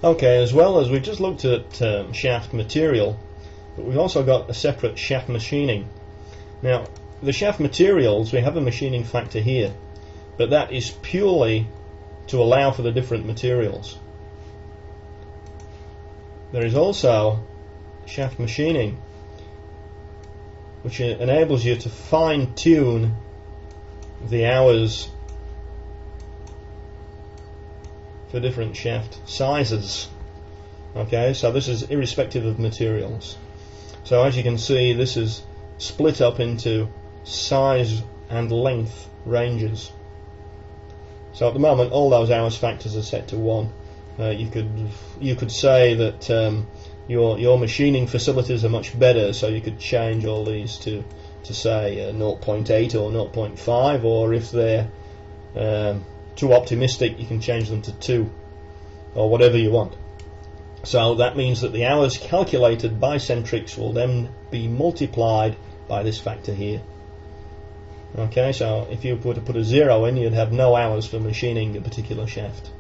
Okay, as well as we've just looked at shaft material, but we've also got a separate shaft machining. Now, the shaft materials, we have a machining factor here, but that is purely to allow for the different materials. There is also shaft machining, which enables you to fine-tune the hours for different shaft sizes. Okay, so this is irrespective of materials. So as you can see, this is split up into size and length ranges. So at the moment all those hours factors are set to 1. You could say that your machining facilities are much better, so you could change all these to say 0.8 or 0.5, or if they're too optimistic, you can change them to 2 or whatever you want. So that means that the hours calculated by Centrix will then be multiplied by this factor here. Okay, so if you were to put a 0 in, you'd have no hours for machining a particular shaft.